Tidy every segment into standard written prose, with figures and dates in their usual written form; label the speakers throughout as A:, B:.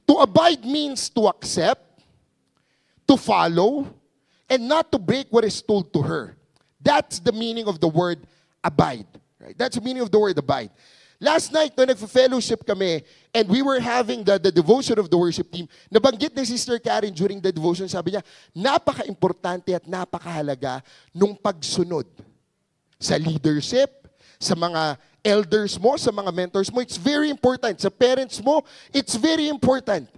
A: To abide means to accept, to follow, and not to break what is told to her. That's the meaning of the word abide. Right? That's the meaning of the word abide. Last night, no, nag-fellowship kami, and we were having the devotion of the worship team, nabanggit ni Sister Karen during the devotion, sabi niya, napaka-importante at napakahalaga nung pagsunod sa leadership, sa mga elders mo, sa mga mentors mo. It's very important. Sa parents mo, it's very important.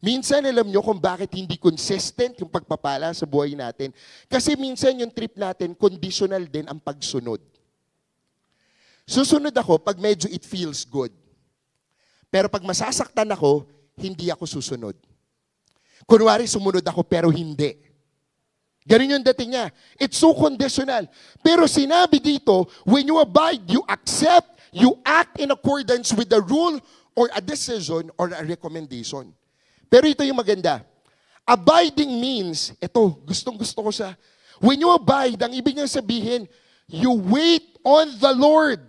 A: Minsan, alam nyo kung bakit hindi consistent yung pagpapala sa buhay natin. Kasi minsan yung trip natin, conditional din ang pagsunod. Susunod ako pag medyo it feels good. Pero pag masasaktan ako, hindi ako susunod. Kunwari, sumunod ako pero hindi. Ganun yung dating niya. It's so conditional. Pero sinabi dito, when you abide, you accept, you act in accordance with the rule or a decision or a recommendation. Pero ito yung maganda. Abiding means, ito, gustong-gusto ko sa, when you abide, ang ibig niyang sabihin, you wait on the Lord.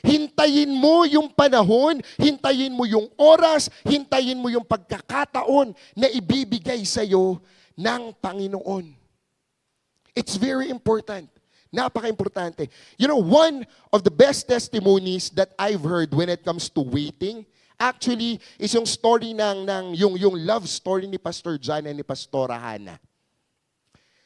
A: Hintayin mo yung panahon, hintayin mo yung oras, hintayin mo yung pagkakataon na ibibigay sa'yo ng Panginoon. It's very important. Napaka-importante. You know, one of the best testimonies that I've heard when it comes to waiting, actually, is yung story yung love story ni Pastor John and ni Pastora Hannah.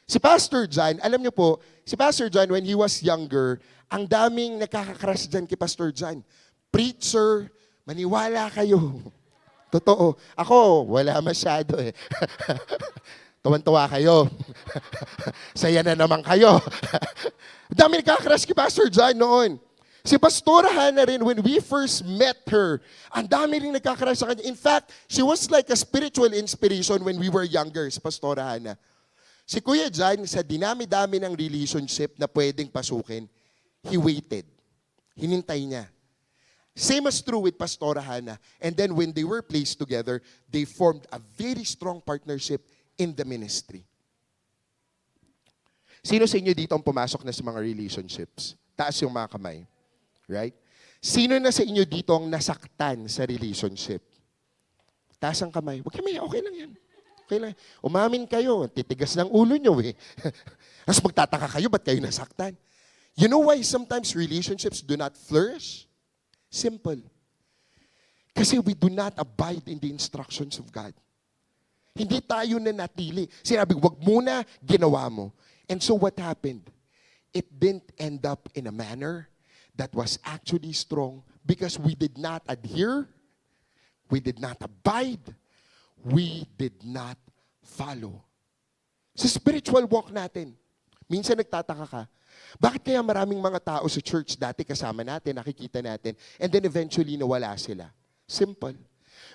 A: Si Pastor John, alam niyo po, si Pastor John, when he was younger, ang daming nakaka-crush dyan kay Pastor John. Preacher, maniwala kayo. Totoo. Ako, wala masyado eh. Tuwan-tuwa kayo. Saya na naman kayo. Dami nakaka-crush kay Pastor John noon. Si Pastora Hannah rin, when we first met her, ang dami rin nagkakarash sa kanya. In fact, she was like a spiritual inspiration when we were younger, si Pastora Hannah. Si Kuya John, sa dinami-dami ng relationship na pwedeng pasukin, he waited. Hinintay niya. Same as true with Pastora Hannah. And then when they were placed together, they formed a very strong partnership in the ministry. Sino sa inyo dito ang pumasok na sa mga relationships? Taas yung mga kamay. Right? Sino na sa inyo dito ang nasaktan sa relationship? Taas ang kamay. Huwag kayo may, okay lang yan. Okay lang. Umamin kayo, titigas ng ulo nyo eh. Tapos magtataka kayo, ba't kayo nasaktan? You know why sometimes relationships do not flourish? Simple. Kasi we do not abide in the instructions of God. Hindi tayo nanatili. Sinabi, wag muna, ginawa mo. And so what happened? It didn't end up in a manner that was actually strong because we did not adhere, we did not abide, we did not follow. Sa spiritual walk natin, minsan nagtataka ka, bakit kaya maraming mga tao sa church dati kasama natin, nakikita natin, and then eventually nawala sila? Simple.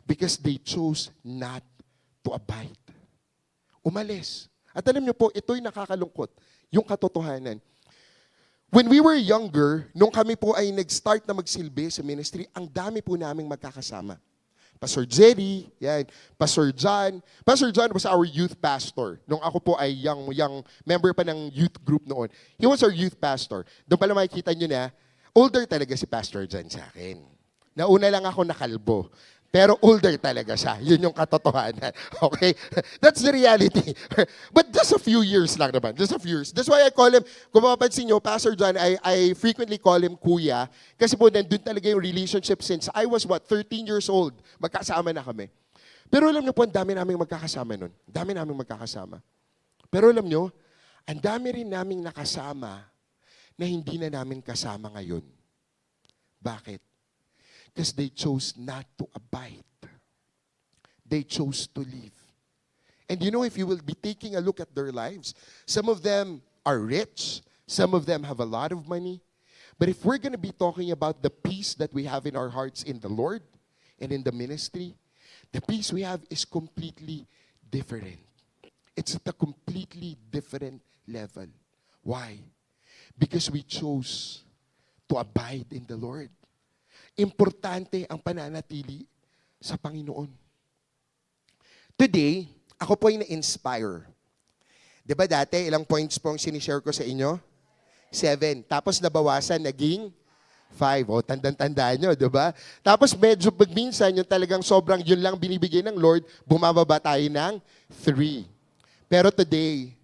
A: Because they chose not to abide. Umalis. At alam niyo po, ito'y nakakalungkot, yung katotohanan. When we were younger, nung kami po ay nag-start na magsilbi sa ministry, ang dami po naming magkakasama. Pastor Jerry, yan, Pastor John. Pastor John was our youth pastor. Nung ako po ay young member pa ng youth group noon. He was our youth pastor. Doon pala makikita nyo na, older talaga si Pastor John sa akin. Nauna lang ako nakalbo. Pero older talaga siya. Yun yung katotohanan. Okay? That's the reality. But just a few years lang naman. Just a few years. That's why I call him, kung mapapansin nyo, Pastor John, I frequently call him Kuya. Kasi po, nandun talaga yung relationship since I was, 13 years old. Magkasama na kami. Pero alam nyo po, ang dami namin magkakasama nun. Ang dami namin magkakasama. Pero alam nyo, ang dami rin naming nakasama na hindi na namin kasama ngayon. Bakit? Because they chose not to abide. They chose to live. And you know, if you will be taking a look at their lives, some of them are rich, some of them have a lot of money. But if we're going to be talking about the peace that we have in our hearts in the Lord and in the ministry, the peace we have is completely different. It's at a completely different level. Why? Because we chose to abide in the Lord. Importante ang pananatili sa Panginoon. Today, ako po ay na-inspire. Di ba dati, ilang points po ang sinishare ko sa inyo? 7. Tapos nabawasan, naging 5. O, tandaan nyo, di ba? Tapos medyo pag minsan, yung talagang sobrang yun lang binibigay ng Lord, bumababa tayo ng 3. Pero today,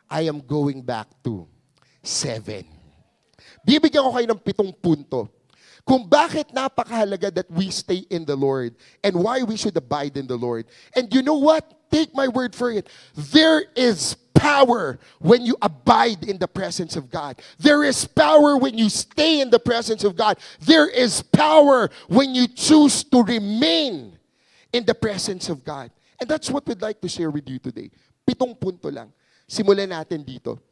A: I am going back to 7. Bibigyan ko kayo ng 7 punto kung bakit napakahalaga that we stay in the Lord and why we should abide in the Lord. And you know what? Take my word for it. There is power when you abide in the presence of God. There is power when you stay in the presence of God. There is power when you choose to remain in the presence of God. And that's what we'd like to share with you today. 7 punto lang. Simulan natin dito.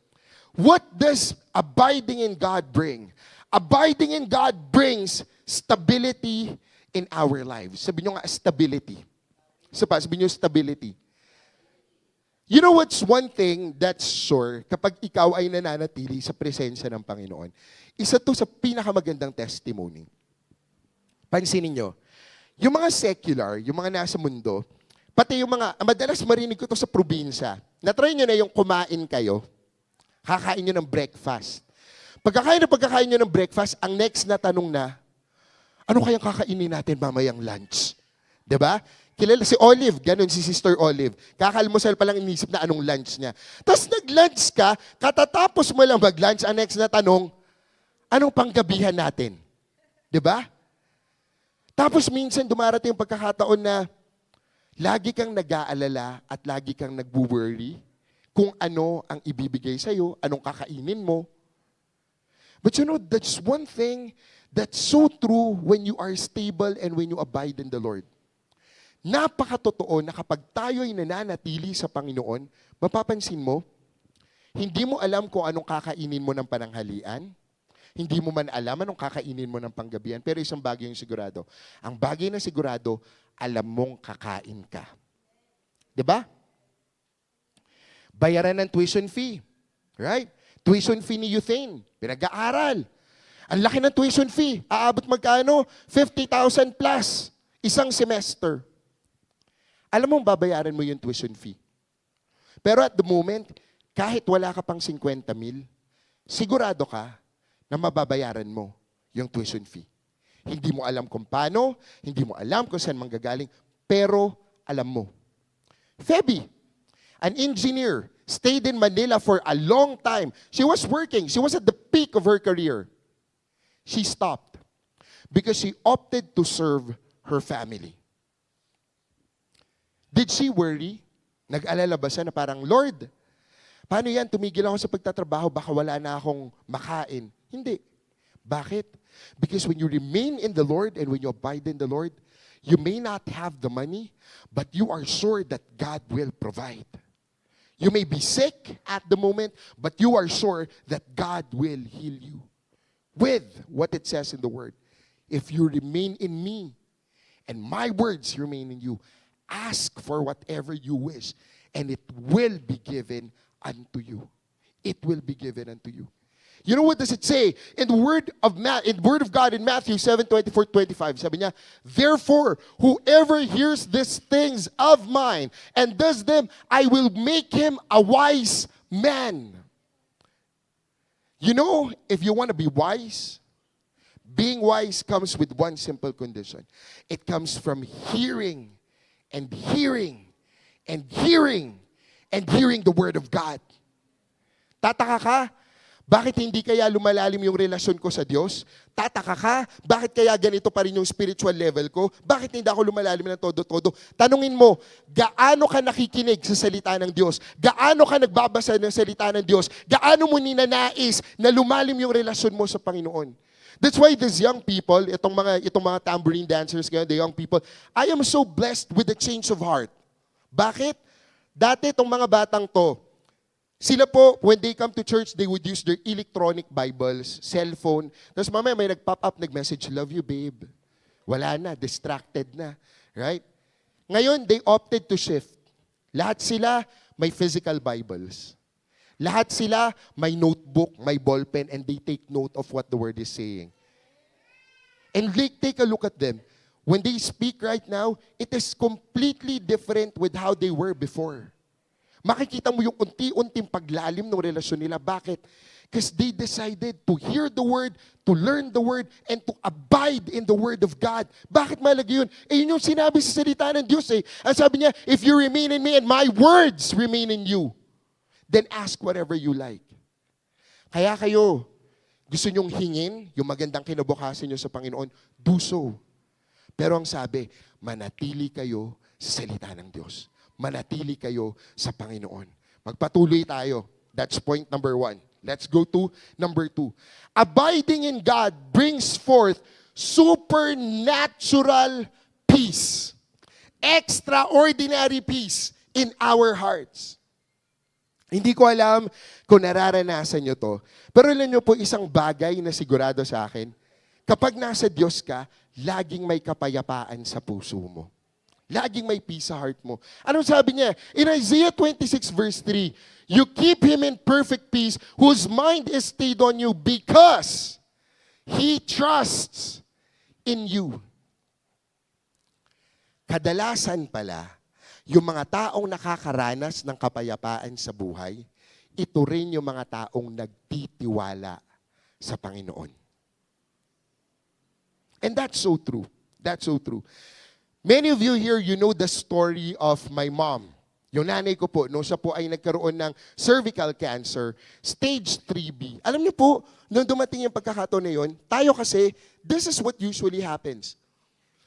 A: What does abiding in God bring? Abiding in God brings stability in our lives. Sabi nyo nga, stability. Sabi nyo, stability. You know what's one thing that's sure kapag ikaw ay nananatili sa presensya ng Panginoon? Isa to sa pinakamagandang testimony. Pansinin nyo, yung mga secular, yung mga nasa mundo, pati yung mga, madalas marinig ko to sa probinsya, natry nyo na yung kumain kayo, kakain nyo ng breakfast. Pagkakain nyo ng breakfast, ang next na tanong na, ano kayang kakainin natin mamayang lunch? 'Di ba? Kilala si Olive, ganun si Sister Olive. Kakalmusal pa lang inisip na anong lunch niya. Tapos nag-lunch ka, katatapos mo lang mag-lunch, ang next na tanong, anong panggabihan natin? 'Di ba? Tapos minsan dumarating yung pagkakataon na lagi kang nag-aalala at lagi kang nagwo-worry kung ano ang ibibigay sa'yo, anong kakainin mo. But you know, that's one thing that's so true when you are stable and when you abide in the Lord. Napakatotoo na kapag tayo'y nananatili sa Panginoon, mapapansin mo, hindi mo alam kung anong kakainin mo ng pananghalian, hindi mo man alam anong kakainin mo ng panggabihan, pero isang bagay yung sigurado. Ang bagay na sigurado, alam mong kakain ka. 'Di ba? Bayaran ng tuition fee. Right? Tuition fee ni Euthane. Pinag-aaral. Ang laki ng tuition fee. Aabot magkano? 50,000 plus. Isang semester. Alam mong babayaran mo yung tuition fee. Pero at the moment, kahit wala ka pang 50,000, sigurado ka na mababayaran mo yung tuition fee. Hindi mo alam kung paano, hindi mo alam kung saan manggagaling, pero alam mo. Feby, an engineer, stayed in Manila for a long time. She was working. She was at the peak of her career. She stopped because she opted to serve her family. Did she worry? Nag-alala ba siya na parang, Lord, paano yan? Tumigil ako sa pagtatrabaho, baka wala na akong makain. Hindi. Bakit? Because when you remain in the Lord and when you abide in the Lord, you may not have the money, but you are sure that God will provide. You may be sick at the moment, but you are sure that God will heal you. With what it says in the Word, if you remain in me, and my words remain in you, ask for whatever you wish, and it will be given unto you. It will be given unto you. You know what does it say? In the Word of God in Matthew 7:24-25, sabi niya, therefore, whoever hears these things of mine and does them, I will make him a wise man. You know, if you want to be wise, being wise comes with one simple condition. It comes from hearing and hearing and hearing and hearing the Word of God. Tataka ka, bakit hindi kaya lumalalim yung relasyon ko sa Diyos? Tataka ka, bakit kaya ganito pa rin yung spiritual level ko? Bakit hindi ako lumalalim ng todo-todo? Tanungin mo, gaano ka nakikinig sa salita ng Diyos? Gaano ka nagbabasa ng salita ng Diyos? Gaano mo ninanais na lumalim yung relasyon mo sa Panginoon? That's why these young people, itong mga tambourine dancers, the young people, I am so blessed with the change of heart. Bakit? Dati itong mga batang to, sila po, when they come to church, they would use their electronic Bibles, cellphone. Tapos mamaya may nag-pop up, nag-message, love you, babe. Wala na, distracted na. Right? Ngayon, they opted to shift. Lahat sila may physical Bibles. Lahat sila may notebook, may ballpen, and they take note of what the Word is saying. And take a look at them. When they speak right now, it is completely different with how they were before. Makikita mo yung unti-unting paglalim ng relasyon nila. Bakit? Because they decided to hear the Word, to learn the Word, and to abide in the Word of God. Bakit mahalaga yun? Yun yung sinabi sa salita ng Diyos eh. Ang sabi niya, if you remain in me and my words remain in you, then ask whatever you like. Kaya kayo, gusto nyong hingin yung magandang kinabukasan nyo sa Panginoon, do so. Pero ang sabi, manatili kayo sa salita ng Diyos. Manatili kayo sa Panginoon. Magpatuloy tayo. That's point number 1. Let's go to number 2. Abiding in God brings forth supernatural peace. Extraordinary peace in our hearts. Hindi ko alam kung nararanasan nyo to. Pero alam nyo po, isang bagay na sigurado sa akin, kapag nasa Diyos ka, laging may kapayapaan sa puso mo. Laging may peace sa heart mo. Anong sabi niya? In Isaiah 26 verse 3, you keep him in perfect peace whose mind is stayed on you because he trusts in you. Kadalasan pala, yung mga taong nakakaranas ng kapayapaan sa buhay, ito rin yung mga taong nagtitiwala sa Panginoon. And that's so true. That's so true. Many of you here, you know the story of my mom. Yung nanay ko po, nung siya po ay nagkaroon ng cervical cancer, stage 3B. Alam niyo po, nung dumating yung pagkakataon na yun, tayo kasi, this is what usually happens.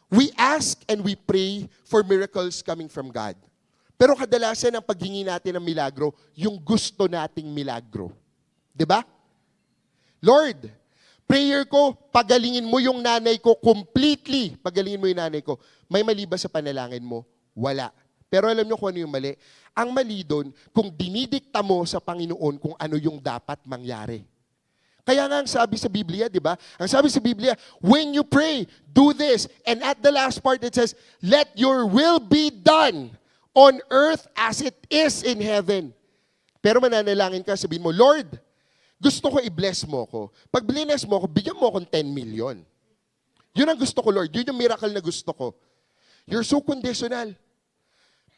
A: We ask and we pray for miracles coming from God. Pero kadalasan ang paghingi natin ng milagro, yung gusto nating milagro. 'Di ba? Lord, prayer ko, pagalingin mo yung nanay ko completely. Pagalingin mo yung nanay ko. May mali ba sa panalangin mo? Wala. Pero alam nyo kung ano yung mali? Ang mali doon, kung dinidikta mo sa Panginoon kung ano yung dapat mangyari. Kaya nga ang sabi sa Biblia, di ba? Ang sabi sa Biblia, when you pray, do this. And at the last part it says, let your will be done on earth as it is in heaven. Pero mananalangin ka, sabihin mo, Lord, gusto ko i-bless mo ko. Pag bless mo ko, bigyan mo akong 10 million. Yun ang gusto ko, Lord. Yun yung miracle na gusto ko. You're so conditional.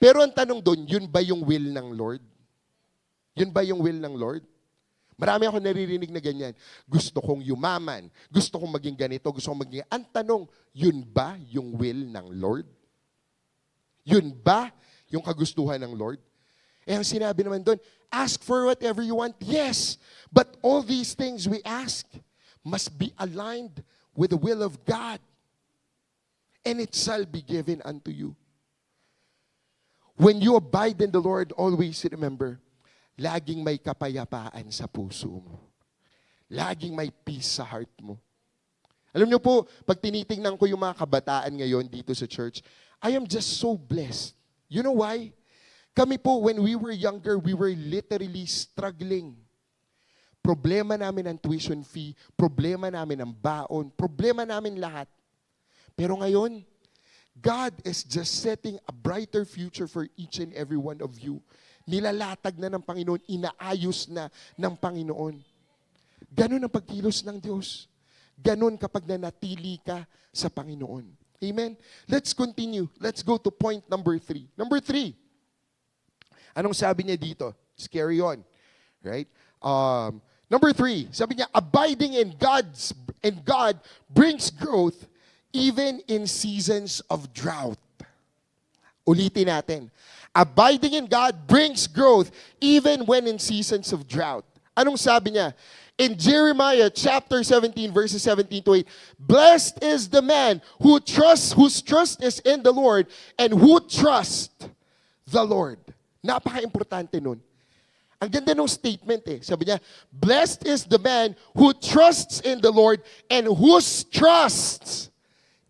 A: Pero ang tanong doon, yun ba yung will ng Lord? Yun ba yung will ng Lord? Marami ako naririnig na ganyan. Gusto kong yumaman. Gusto kong maging ganito. Gusto kong maging... Ang tanong, yun ba yung will ng Lord? Yun ba yung kagustuhan ng Lord? Ang sinabi naman doon, ask for whatever you want. Yes, but all these things we ask must be aligned with the will of God. And it shall be given unto you. When you abide in the Lord, always remember, laging may kapayapaan sa puso mo. Laging may peace sa heart mo. Alam niyo po, pag tinitingnan ko yung mga kabataan ngayon dito sa church, I am just so blessed. You know why? Kami po, when we were younger, we were literally struggling. Problema namin ang tuition fee, problema namin ang baon, problema namin lahat. Pero ngayon, God is just setting a brighter future for each and every one of you. Nilalatag na ng Panginoon, inaayos na ng Panginoon. Ganon ang pagkilos ng Diyos. Ganon kapag nanatili ka sa Panginoon. Amen? Let's continue. Let's go to point number 3. Number 3. Anong sabi niya dito? Let's carry on. Right? Number 3, sabi niya, abiding in God brings growth even in seasons of drought. Ulitin natin. Abiding in God brings growth even when in seasons of drought. Anong sabi niya? In Jeremiah chapter 17 verses 17 to 8, blessed is the man whose trust is in the Lord and who trusts the Lord. Napaka-importante nun. Ang ganda ng statement eh. Sabi niya, blessed is the man who trusts in the Lord and whose trust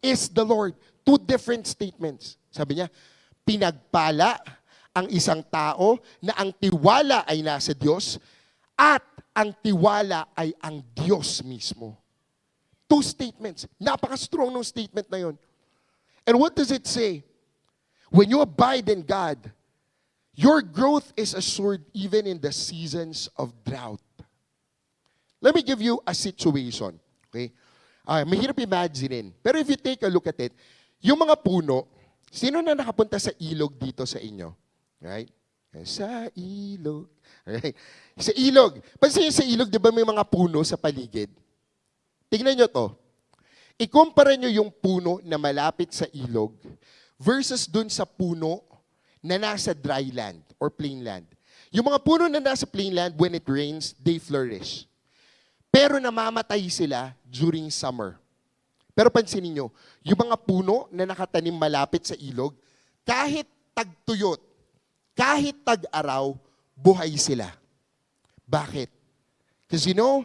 A: is the Lord. Two different statements. Sabi niya, pinagpala ang isang tao na ang tiwala ay nasa Diyos at ang tiwala ay ang Diyos mismo. Two statements. Napaka-strong ng statement na yun. And what does it say? When you abide in God, your growth is assured even in the seasons of drought. Let me give you a situation. Okay? Mahirap imaginein. Pero if you take a look at it, yung mga puno, sino na nakapunta sa ilog dito sa inyo? Right? Sa ilog. Alright. Sa ilog. Pansin niyo sa ilog, di ba may mga puno sa paligid? Tingnan niyo to. Ikumpara niyo yung puno na malapit sa ilog versus dun sa puno na nasa dry land or plain land. Yung mga puno na nasa plain land, when it rains, they flourish. Pero namamatay sila during summer. Pero pansinin nyo, yung mga puno na nakatanim malapit sa ilog, kahit tagtuyot, kahit tag-araw, buhay sila. Bakit? Because you know,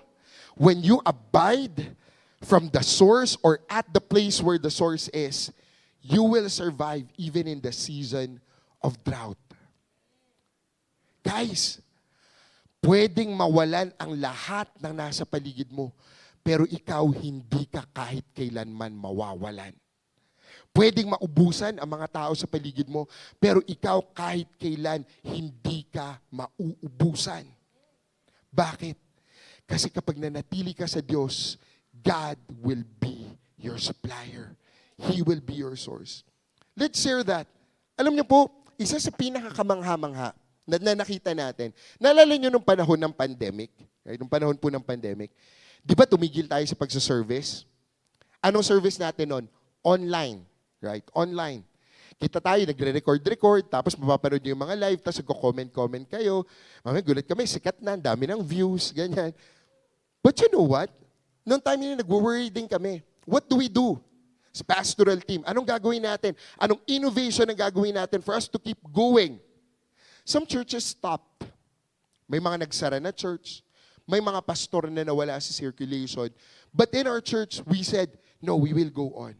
A: when you abide from the source or at the place where the source is, you will survive even in the season of drought. Guys, pwedeng mawalan ang lahat ng nasa paligid mo, pero ikaw hindi ka kahit kailanman mawawalan. Pwedeng maubusan ang mga tao sa paligid mo, pero ikaw kahit kailan hindi ka mauubusan. Bakit? Kasi kapag nanatili ka sa Diyos, God will be your supplier. He will be your source. Let's share that. Alam niyo po, isa sa pinakakamangha-mangha na nakita natin, naalala niyo nung panahon ng pandemic, right? Nung panahon po ng pandemic, di ba tumigil tayo sa pagsaservice? Anong service natin nun? Online. Right? Online. Kita tayo, nagre-record, tapos mapapanood yung mga live, tapos nagko-comment kayo. Mamaya gulat kami, sikat na, ang dami ng views, ganyan. But you know what? Noong time yun, nag-worry din kami. What do we do? Sa pastoral team, anong gagawin natin? Anong innovation ang gagawin natin for us to keep going? Some churches stopped. May mga nagsara na church. May mga pastor na nawala sa circulation. But in our church, we said, no, we will go on.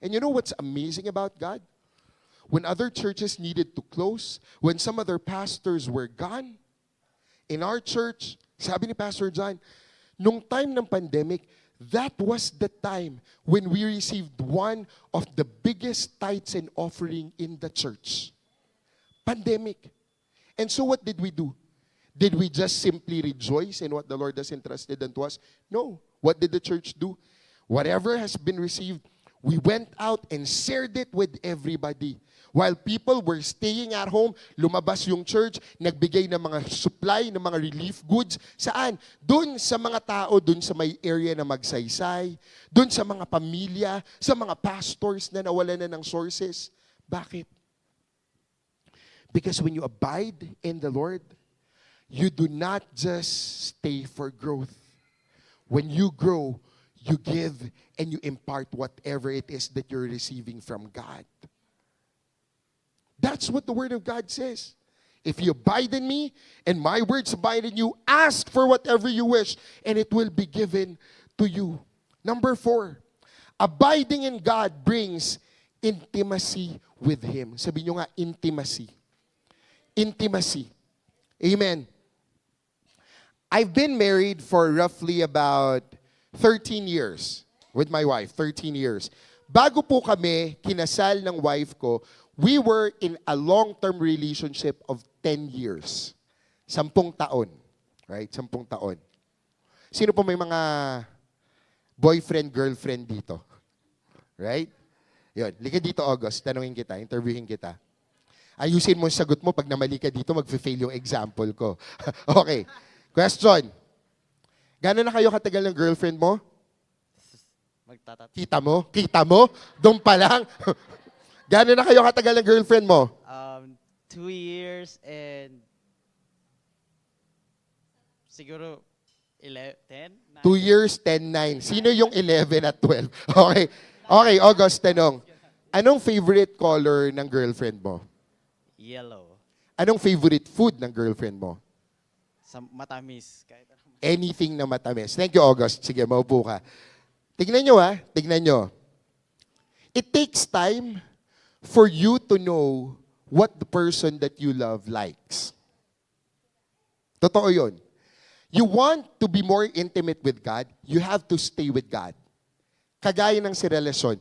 A: And you know what's amazing about God? When other churches needed to close, when some other pastors were gone, in our church, sabi ni Pastor John, nung time ng pandemic, that was the time when we received one of the biggest tithes and offering in the church. Pandemic. And so what did we do? Did we just simply rejoice in what the Lord has entrusted unto us? No. What did the church do? Whatever has been received, we went out and shared it with everybody. While people were staying at home, lumabas yung church, nagbigay ng mga supply, ng mga relief goods. Saan? Doon sa mga tao, doon sa may area na magsaysay, doon sa mga pamilya, sa mga pastors na nawalan na ng sources. Bakit? Because when you abide in the Lord, you do not just stay for growth. When you grow, you give and you impart whatever it is that you're receiving from God. That's what the Word of God says. If you abide in me and my words abide in you, ask for whatever you wish and it will be given to you. Number 4, abiding in God brings intimacy with Him. Sabi nyo nga, intimacy. Intimacy. Amen. I've been married for roughly about 13 years with my wife, 13 years. Bago po kami kinasal ng wife ko, we were in a long-term relationship of 10 years. 10 taon. Right? 10 taon. Sino po may mga boyfriend, girlfriend dito? Right? Yun. Lika dito, August. Tanungin kita, interviewin kita. Ayusin mo yung sagot mo. Pag namali ka dito, mag-fail yung example ko. Okay. Question. Gano'n na kayo katagal ng girlfriend mo? Kita mo? Kita mo? Doon pa lang? Gano'n na kayo katagal ng girlfriend mo?
B: 2 years and siguro 10?
A: 2 years, 10, 9. Sino yung 11 at 12? Okay. Okay, August, tanong. Anong favorite color ng girlfriend mo?
B: Yellow.
A: Anong favorite food ng girlfriend mo?
B: Sa matamis. Kahit anong
A: Anything na matamis. Thank you, August. Sige, maupo ka. Tignan nyo ha. Tignan nyo. It takes time for you to know what the person that you love likes. Totoo yun. You want to be more intimate with God, you have to stay with God. Kagaya ng si relasyon.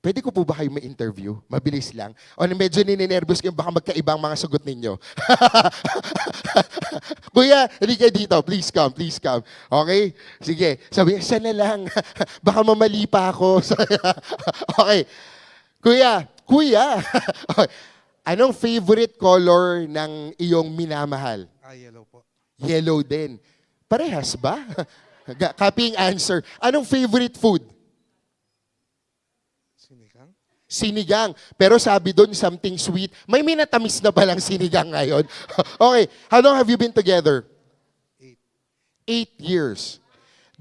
A: Pwede ko po ba kayo ma-interview? Mabilis lang. O medyo nininervous kayo, baka magkaibang mga sagot ninyo. Kuya, hindi kayo dito. Please come, please come. Okay? Sige. Sabi, siya na lang. Baka mamali pa ako. Okay. Kuya. Okay. Anong favorite color ng iyong minamahal?
C: Yellow po.
A: Yellow din. Parehas ba? Copying answer. Anong favorite food?
C: Sinigang?
A: Sinigang. Pero sabi doon, something sweet. May minatamis na palang sinigang ngayon. Okay, how long have you been together? 8 years.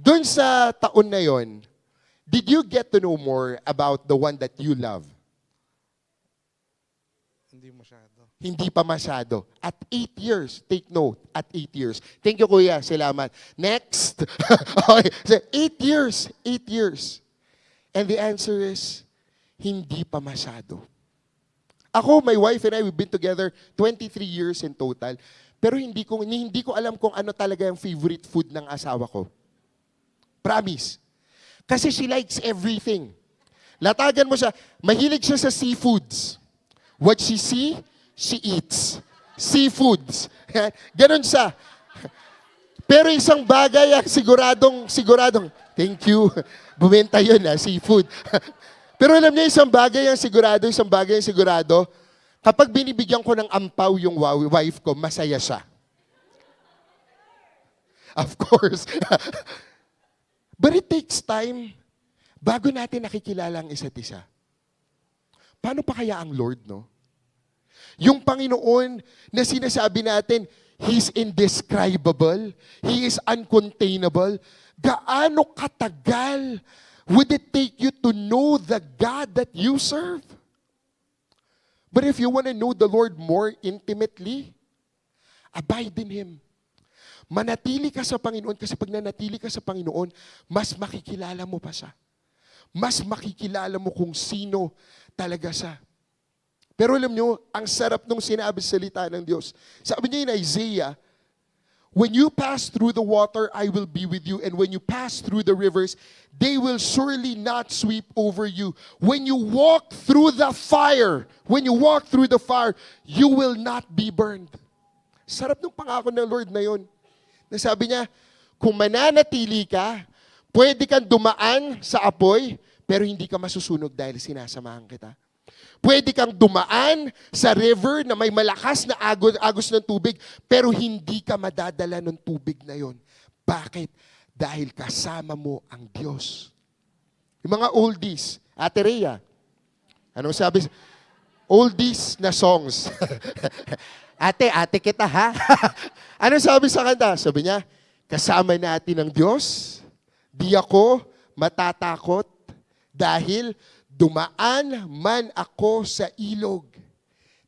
A: Doon sa taon na yon, did you get to know more about the one that you love?
C: Hindi masyado.
A: Hindi pa masyado. At 8 years, take note, at 8 years. Thank you, Kuya. Salamat. Next. Okay. So, 8 years. 8 years. And the answer is, hindi pa masyado. Ako, my wife and I, we've been together 23 years in total. Pero hindi ko alam kung ano talaga yung favorite food ng asawa ko. Promise. Kasi she likes everything. Latagan mo siya. Mahilig siya sa seafoods. What she see, she eats. Seafoods. Ganon siya. Pero isang bagay ang siguradong, thank you. Bumenta yun seafood. Pero alam niya, isang bagay ang sigurado, kapag binibigyan ko ng ampaw yung wife ko, masaya siya. Of course. But it takes time bago natin nakikilala ang isa't isa. Paano pa kaya ang Lord, no? Yung Panginoon na sinasabi natin, He's indescribable, He is uncontainable. Gaano katagal would it take you to know the God that you serve? But if you want to know the Lord more intimately, abide in Him. Manatili ka sa Panginoon kasi pag nanatili ka sa Panginoon, mas makikilala mo pa siya. Mas makikilala mo kung sino talaga siya. Pero alam nyo, ang sarap nung sinabi sa salita ng Diyos. Sabi niya in Isaiah, when you pass through the water, I will be with you. And when you pass through the rivers, they will surely not sweep over you. When you walk through the fire, you will not be burned. Sarap ng pangako ng Lord na yun. Nasabi niya, kung mananatili ka, pwede kang dumaan sa apoy, pero hindi ka masusunog dahil sinasamahan kita. Pwede kang dumaan sa river na may malakas na agos ng tubig, pero hindi ka madadala ng tubig na yon. Bakit? Dahil kasama mo ang Diyos. Yung mga oldies, Ate Rhea, anong sabi? Oldies na songs. ate kita ha? Anong sabi sa kanta? Sabi niya, kasama natin ang Diyos, di ako matatakot dahil dumaan man ako sa ilog,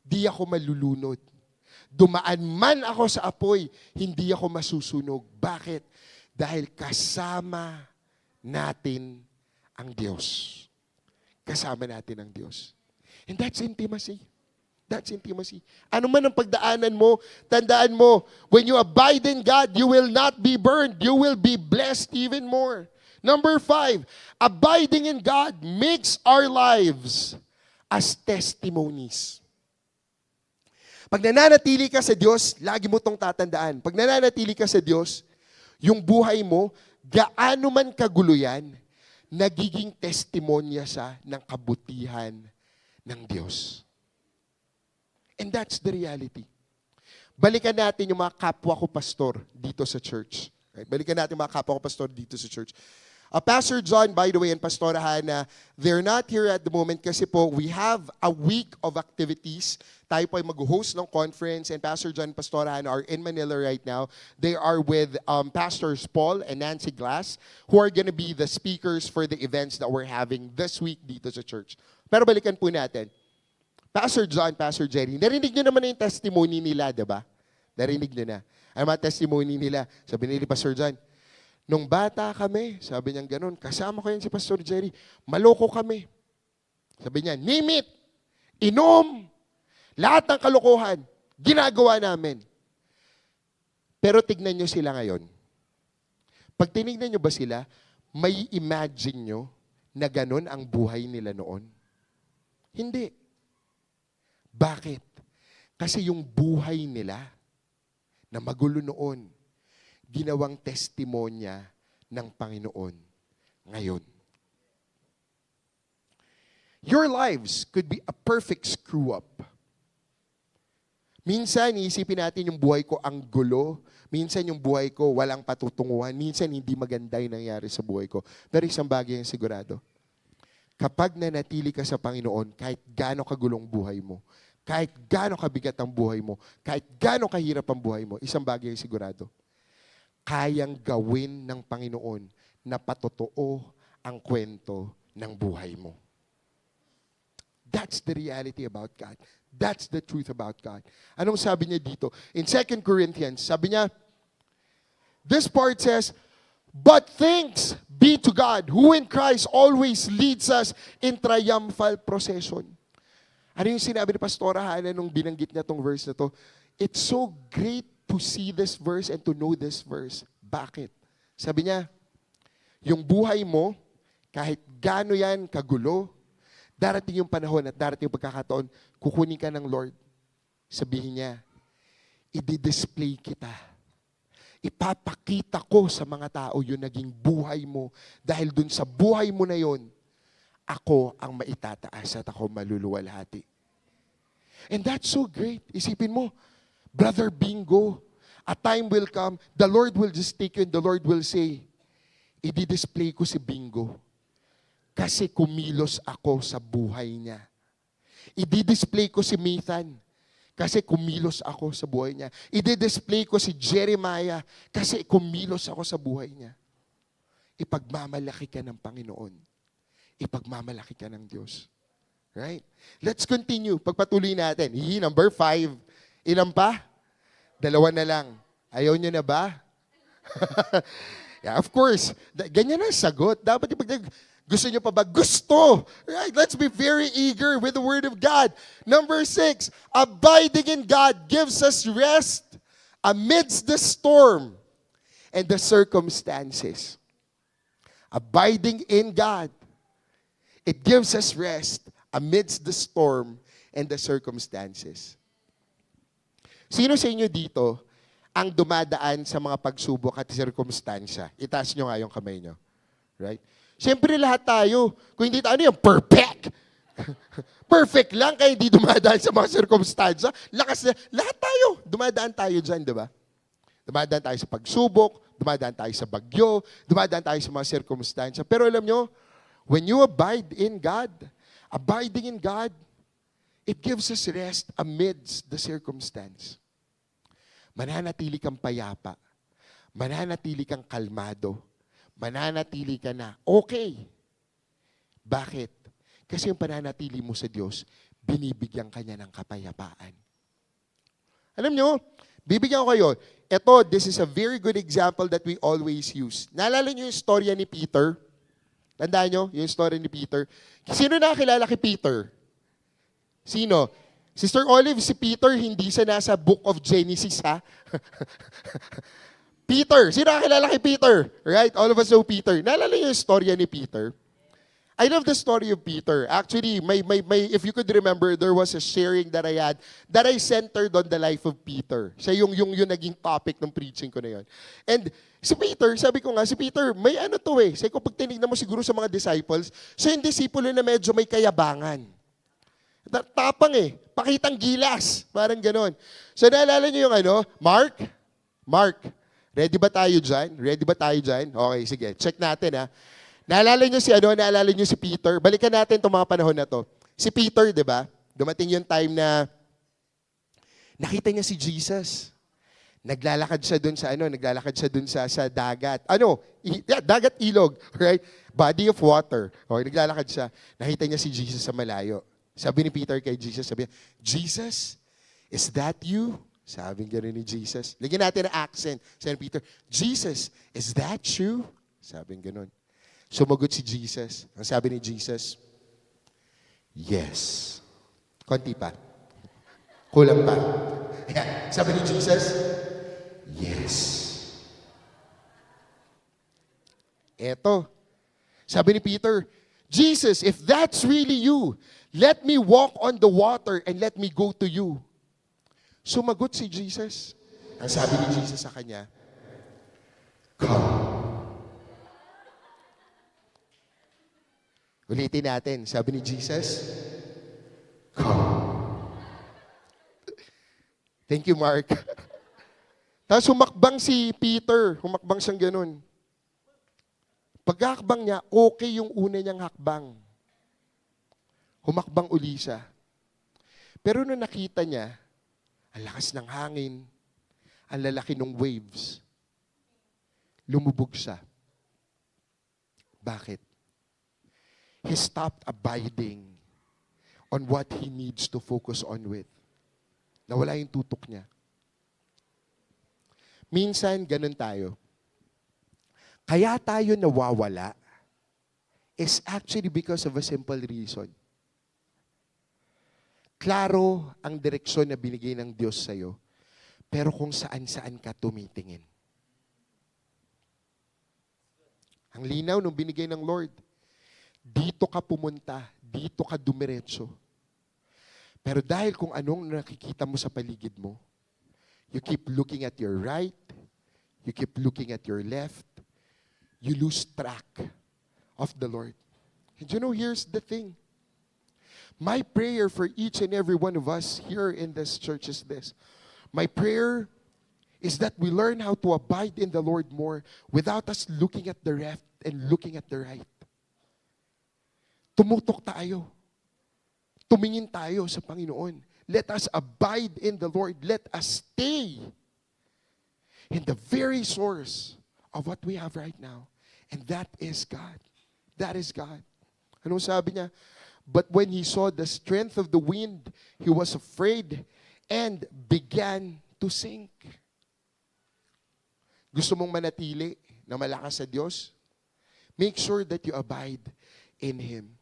A: di ako malulunod. Dumaan man ako sa apoy, hindi ako masusunog. Bakit? Dahil kasama natin ang Diyos. Kasama natin ang Diyos. And that's intimacy. That's intimacy. Ano man ang pagdaanan mo, tandaan mo, when you abide in God, you will not be burned. You will be blessed even more. Number 5, abiding in God makes our lives as testimonies. Pag nananatili ka sa Diyos, lagi mo tong tatandaan. Pag nananatili ka sa Diyos, yung buhay mo, gaano man kagulo yan, nagiging testimonya siya ng kabutihan ng Diyos. And that's the reality. Balikan natin yung mga kapwa ko pastor dito sa church. Right? Balikan natin yung mga kapwa ko pastor dito sa church. Pastor John, by the way, and Pastora Hannah, they're not here at the moment kasi po we have a week of activities. Tayo po ay mag-host ng conference and Pastor John and Pastora Hannah are in Manila right now. They are with Pastors Paul and Nancy Glass who are gonna be the speakers for the events that we're having this week dito sa church. Pero balikan po natin. Pastor John, Pastor Jerry, narinig nyo naman na yung testimony nila, diba? Narinig nyo na. Ang mga testimony nila, sabi ni Pastor John, nung bata kami, sabi niya ganun, kasama ko yan si Pastor Jerry, maloko kami. Sabi niya, name it, inom, lahat ng kalokohan, ginagawa namin. Pero tignan nyo sila ngayon. Pag tinignan nyo ba sila, may imagine nyo na ganun ang buhay nila noon? Hindi. Bakit? Kasi yung buhay nila na magulo noon, ginawang testimonya ng Panginoon ngayon. Your lives could be a perfect screw-up. Minsan, iisipin natin yung buhay ko ang gulo. Minsan yung buhay ko walang patutunguhan. Minsan hindi maganda yung nangyari sa buhay ko. Pero isang bagay ang sigurado. Kapag nanatili ka sa Panginoon, kahit gaano kagulong buhay mo, kahit gaano kabigat ang buhay mo, kahit gaano kahirap ang buhay mo, isang bagay ang sigurado. Kayang gawin ng Panginoon na patotoo ang kwento ng buhay mo. That's the reality about God. That's the truth about God. Anong sabi niya dito? In 2 Corinthians, sabi niya, this part says, but thanks be to God, who in Christ always leads us in triumphal procession. Ano yung sinabi ni Pastora Hana nung binanggit niya tong verse na to? It's so great to see this verse and to know this verse. Bakit? Sabi niya, yung buhay mo, kahit gaano yan kagulo, darating yung panahon at darating yung pagkakataon, kukunin ka ng Lord. Sabihin niya, i-display kita. Ipapakita ko sa mga tao yung naging buhay mo. Dahil dun sa buhay mo na yon, ako ang maitataas at ako maluluwalhati. And that's so great. Isipin mo, Brother Bingo, a time will come, the Lord will just take you and the Lord will say, i-display ko si Bingo. Kasi kumilos ako sa buhay niya. I-display ko si Nathan. Kasi kumilos ako sa buhay niya. I-display ko si Jeremiah. Kasi kumilos ako sa buhay niya. Ipagmamalaki ka ng Panginoon. Ipagmamalaki ka ng Diyos. Right? Let's continue. Pagpatuloy natin. Number 5. Ilan pa? 2 na lang. Ayaw nyo na ba? Yeah, of course. Ganyan ang sagot. Dapat gusto nyo pa ba? Gusto! Right? Let's be very eager with the Word of God. Number 6, abiding in God gives us rest amidst the storm and the circumstances. Abiding in God, it gives us rest amidst the storm and the circumstances. Sino sa inyo dito ang dumadaan sa mga pagsubok at sirkumstansya? Itaas nyo nga yung kamay nyo. Right? Siyempre lahat tayo. Kung hindi tayo, ano yung perfect? Perfect lang kaya hindi dumadaan sa mga sirkumstansya. Lakas na. Lahat tayo. Dumadaan tayo dyan, di ba? Dumadaan tayo sa pagsubok, dumadaan tayo sa bagyo, dumadaan tayo sa mga sirkumstansya. Pero alam nyo, when you abide in God, abiding in God, it gives us rest amidst the circumstance. Mananatili kang payapa. Mananatili kang kalmado. Mananatili ka na okay. Bakit? Kasi yung pananatili mo sa Diyos, binibigyan ka niya ng kapayapaan. Alam nyo, bibigyan ko kayo. Ito, this is a very good example that we always use. Naalala nyo yung storya ni Peter? Tandaan nyo yung story ni Peter? Sino nakakilala kay Peter? Sino? Sister Olive, si Peter, hindi siya nasa Book of Genesis, ha? Peter. Sino nakakilala kay Peter? Right? All of us know Peter. Naalala niyo yung storya ni Peter? I love the story of Peter. Actually, if you could remember, there was a sharing that I had that I centered on the life of Peter. Siya yung naging topic ng preaching ko na yun. And si Peter, sabi ko nga, si Peter, may ano to eh. Sabi ko, pag tinignan mo siguro sa mga disciples, siya yung disipulo na medyo may kayabangan. Tapang eh. Pakitang gilas. Parang ganon. So, naalala niyo yung Mark? Ready ba tayo dyan? Ready ba tayo dyan? Okay, sige. Check natin ha. Naalala niyo naalala niyo si Peter? Balikan natin itong mga panahon na to. Si Peter, di ba? Dumating yung time na nakita niya si Jesus. Naglalakad siya dun sa dagat. Dagat ilog, right? Body of water. Okay, naglalakad siya. Nakita niya si Jesus sa malayo. Sabi ni Peter kay Jesus, sabi niya, Jesus, is that you? Sabi gano'n ni Jesus. Lagyan natin ang accent. Sabi ni Peter, Jesus, is that you? Sabi gano'n. Sumagot si Jesus. Ang sabi ni Jesus, yes. Konti pa. Kulang pa. Ayan. Sabi ni Jesus, yes. Eto. Sabi ni Peter, Jesus, if that's really you, let me walk on the water and let me go to you. Sumagot si Jesus. Ang sabi ni Jesus sa kanya, come. Ulitin natin. Sabi ni Jesus, come. Thank you, Mark. Tapos humakbang si Peter. Humakbang siyang ganun. Pagkakbang niya, okay yung una niyang hakbang. Humakbang uli siya. Pero nung nakita niya, ang lakas ng hangin, ang lalaki ng waves, lumubog siya. Bakit? He stopped abiding on what he needs to focus on with. Nawala yung tutok niya. Minsan, ganun tayo. Kaya tayo nawawala is actually because of a simple reason. Klaro ang direksyon na binigay ng Diyos sa'yo, pero kung saan-saan ka tumitingin. Ang linaw nung binigay ng Lord, dito ka pumunta, dito ka dumiretso. Pero dahil kung anong nakikita mo sa paligid mo, you keep looking at your right, you keep looking at your left, you lose track of the Lord. And you know, here's the thing. My prayer for each and every one of us here in this church is this. My prayer is that we learn how to abide in the Lord more without us looking at the left and looking at the right. Tumutok tayo. Tumingin tayo sa Panginoon. Let us abide in the Lord. Let us stay in the very source of what we have right now. And that is God. That is God. Anong sabi niya? But when he saw the strength of the wind, he was afraid and began to sink. Gusto mong manatili na malakas sa Diyos? Make sure that you abide in Him.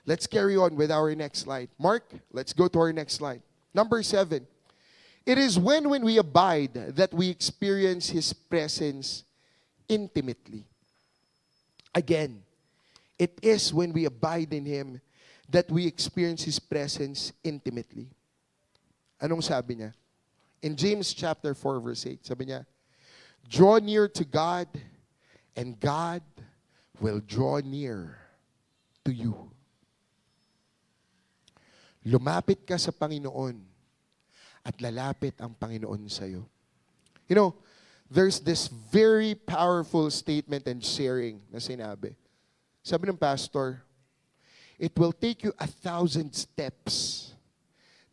A: Let's carry on with our next slide. Mark, let's go to our next slide. Number 7. It is when we abide that we experience His presence intimately. Again, it is when we abide in Him that we experience His presence intimately. Anong sabi niya? In James chapter 4 verse 8, sabi niya, draw near to God, and God will draw near to you. Lumapit ka sa Panginoon at lalapit ang Panginoon sa iyo. You know, there's this very powerful statement and sharing na sinabi. Sabi ng pastor, it will take you 1,000 steps,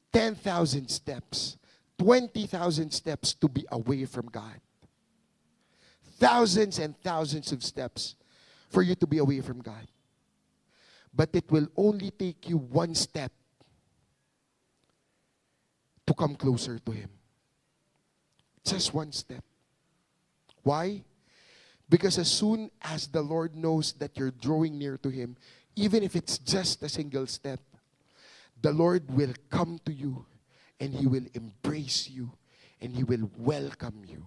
A: 10,000 steps, 20,000 steps to be away from God. Thousands and thousands of steps for you to be away from God. But it will only take you one step to come closer to Him. Just one step. Why? Because as soon as the Lord knows that you're drawing near to Him, even if it's just a single step, the Lord will come to you and He will embrace you and He will welcome you.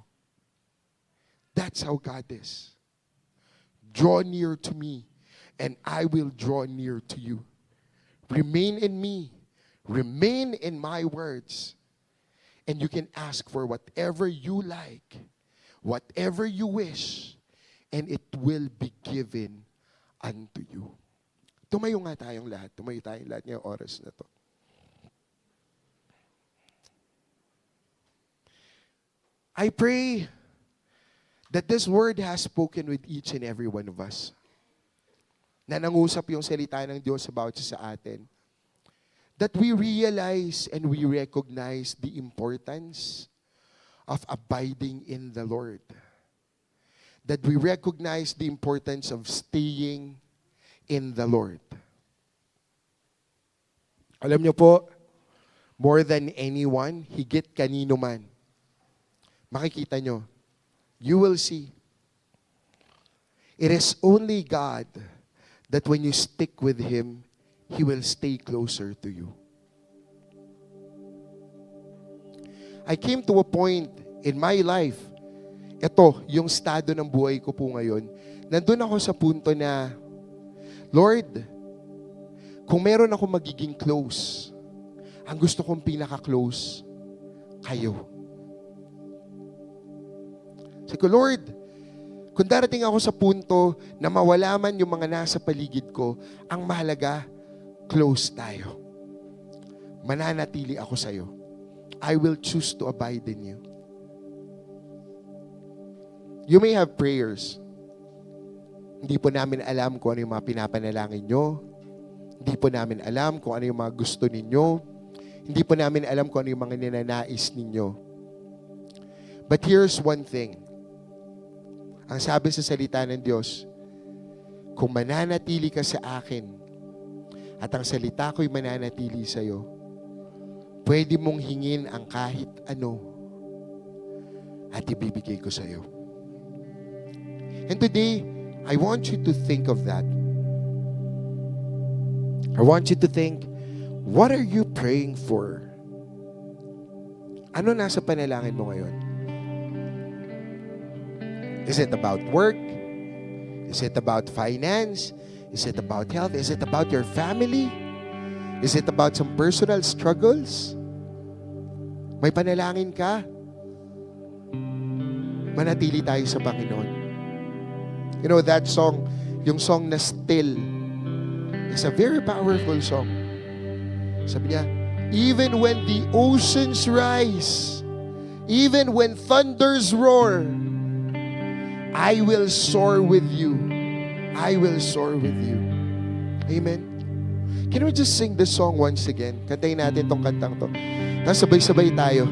A: That's how God is. Draw near to me and I will draw near to you. Remain in me. Remain in my words. And you can ask for whatever you like, whatever you wish, and it will be given unto you. Tumayo nga tayong lahat. Tumayo tayong lahat ngayong oras na to. I pray that this word has spoken with each and every one of us. Na nangusap yung salita ng Diyos about sa atin. That we realize and we recognize the importance of abiding in the Lord. That we recognize the importance of staying in the Lord. Alam niyo po, more than anyone, higit kanino man, makikita nyo, you will see, it is only God that when you stick with Him, He will stay closer to you. I came to a point in my life, ito, yung estado ng buhay ko po ngayon, nandun ako sa punto na, Lord, kung meron ako magiging close, ang gusto kong pinaka-close, kayo. Sabi ko, Lord, kung darating ako sa punto na mawala man yung mga nasa paligid ko, ang mahalaga, close tayo. Mananatili ako sa'yo. I will choose to abide in you. You may have prayers. Hindi po namin alam kung ano yung mga pinapanalangin nyo. Hindi po namin alam kung ano yung mga gusto ninyo. Hindi po namin alam kung ano yung mga ninanais ninyo. But here's one thing. Ang sabi sa salita ng Diyos, kung mananatili ka sa akin at ang salita ko'y mananatili sa iyo, pwede mong hingin ang kahit ano at ibibigay ko sa iyo. And today, I want you to think of that. I want you to think, what are you praying for? Ano nasa panalangin mo ngayon? Is it about work? Is it about finance? Is it about health? Is it about your family? Is it about some personal struggles? May panalangin ka? Manatili tayo sa Panginoon. You know, that song, yung song na Still, is a very powerful song. Sabi niya, even when the oceans rise, even when thunders roar, I will soar with you. I will soar with you. Amen. Can we just sing this song once again? Kantayin natin tong kantang to. Tapos sabay-sabay tayo.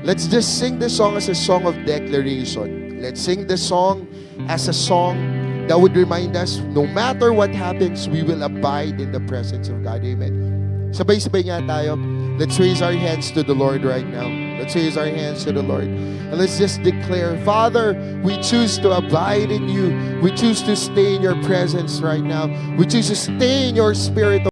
A: Let's just sing this song as a song of declaration. Let's sing this song as a song that would remind us, no matter what happens, we will abide in the presence of God. Amen. Sabay-sabay nga tayo. Let's raise our hands to the Lord right now. Let's raise our hands to the Lord. And let's just declare, Father, we choose to abide in you. We choose to stay in your presence right now. We choose to stay in your spirit.